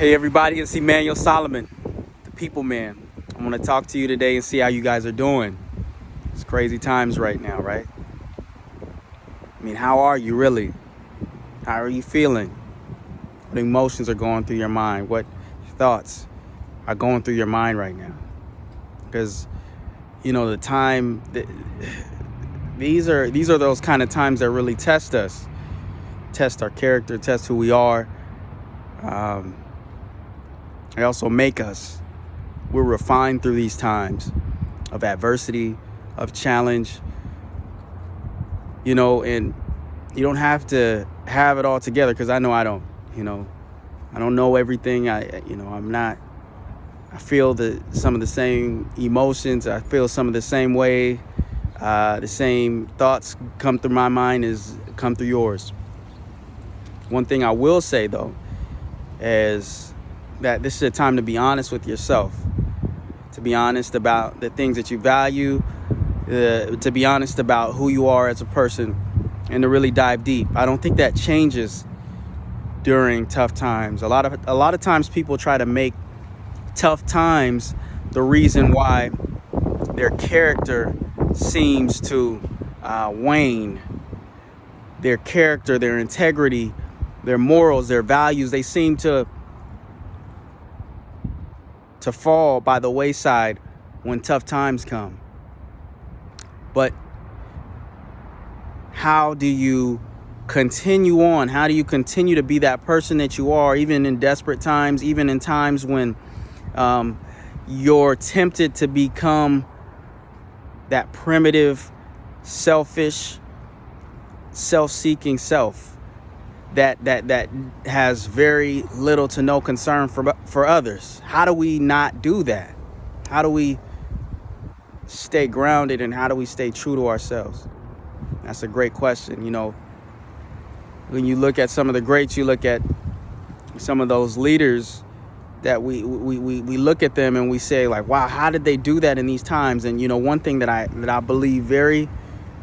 Hey everybody, it's Emanuel Solomon, the People Man. I want to talk to you today and see how you guys are doing. It's crazy times right now, right? I mean, how are you really? How are you feeling? What emotions are going through your mind? What thoughts are going through your mind right now? Because, the time, these are those kind of times that really test us, test our character, test who we are. They also make us. We're refined through these times of adversity, of challenge, and you don't have to have it all together, because I know I don't, I don't know everything. I feel some of the same emotions. I feel some of the same way. The same thoughts come through my mind as come through yours. One thing I will say, though, is that this is a time to be honest with yourself, to be honest about the things that you value, to be honest about who you are as a person, and to really dive deep. I don't think that changes during tough times. A lot of times people try to make tough times the reason why their character seems to wane. Their character, their integrity, their morals, their values, they seem to fall by the wayside when tough times come. But how do you continue on? How do you continue to be that person that you are, even in desperate times, even in times when you're tempted to become that primitive, selfish, self-seeking self that has very little to no concern for others? How do we not do that? How do we stay grounded, and how do we stay true to ourselves? That's a great question. When you look at some of the greats, you look at some of those leaders that we look at them and we say, like, wow, how did they do that in these times? And one thing that I believe very,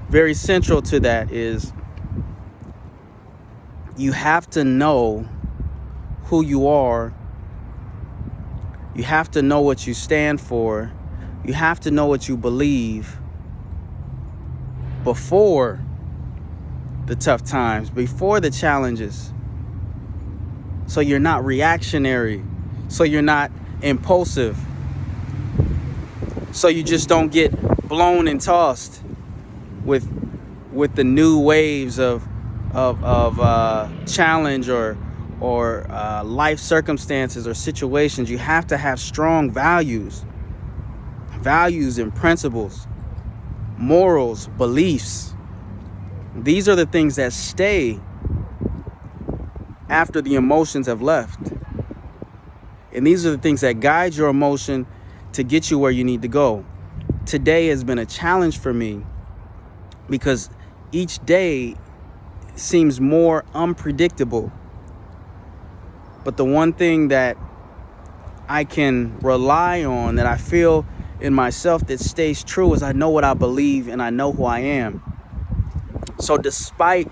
very central to that is you have to know who you are. You have to know what you stand for. You have to know what you believe before the tough times, before the challenges. So you're not reactionary. So you're not impulsive. So you just don't get blown and tossed with the new waves of challenge or life circumstances or situations. You have to have strong values and principles, morals, beliefs. These are the things that stay after the emotions have left. And these are the things that guide your emotion to get you where you need to go. Today has been a challenge for me because each day seems more unpredictable. But the one thing that I can rely on, that I feel in myself that stays true, is I know what I believe and I know who I am. So despite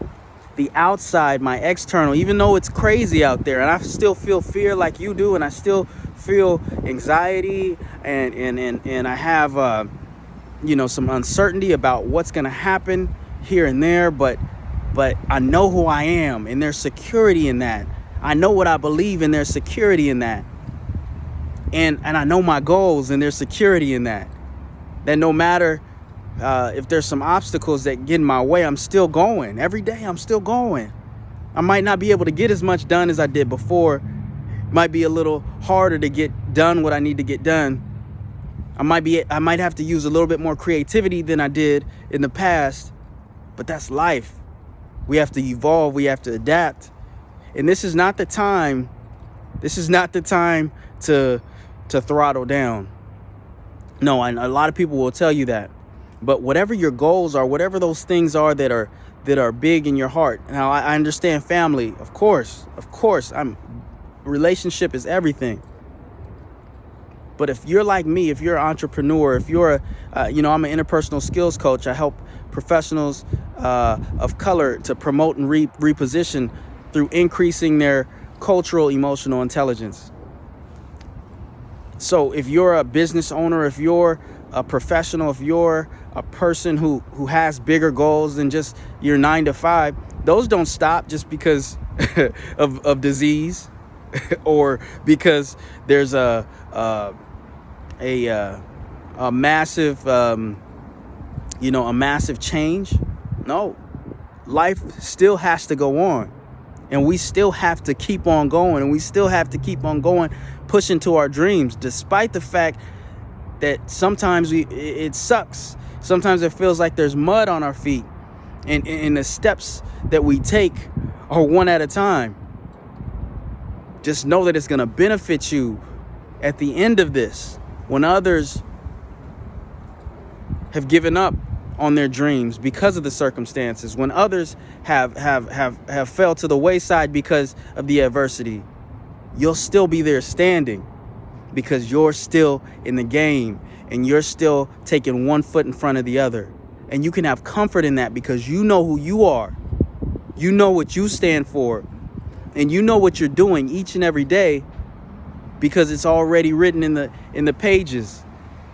the outside, my external, even though it's crazy out there and I still feel fear like you do, and I still feel anxiety and I have some uncertainty about what's going to happen here and there, but I know who I am, and there's security in that. I know what I believe, and there's security in that. And I know my goals, and there's security in that. That no matter if there's some obstacles that get in my way, I'm still going. Every day I'm still going. I might not be able to get as much done as I did before. It might be a little harder to get done what I need to get done. I might have to use a little bit more creativity than I did in the past, but that's life. We have to evolve. We have to adapt. And this is not the time. This is not the time to throttle down. No, and a lot of people will tell you that. But whatever your goals are, whatever those things are that are big in your heart. Now, I understand family, of course. Relationship is everything. But if you're like me, if you're an entrepreneur, if you're I'm an interpersonal skills coach. I help professionals of color to promote and reposition through increasing their cultural emotional intelligence. So if you're a business owner, if you're a professional, if you're a person who has bigger goals than just your 9 to 5, those don't stop just because of disease or because there's a massive a massive change. No, life still has to go on, and we still have to keep on going, and we still have to keep on going, pushing to our dreams, despite the fact that sometimes it sucks. Sometimes it feels like there's mud on our feet, and the steps that we take are one at a time. Just know that it's going to benefit you at the end of this, when others have given up on their dreams because of the circumstances, when others have fell to the wayside because of the adversity. You'll still be there standing because you're still in the game, and you're still taking one foot in front of the other. And you can have comfort in that because you know who you are. You know what you stand for, and you know what you're doing each and every day because it's already written in the pages.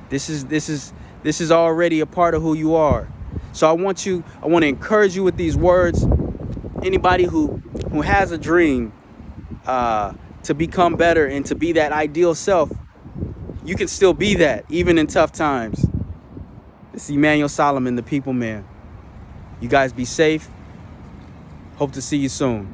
This is already a part of who you are. So I want to encourage you with these words. Anybody who has a dream to become better and to be that ideal self, you can still be that even in tough times. This is Emanuel Solomon, the People Man. You guys be safe. Hope to see you soon.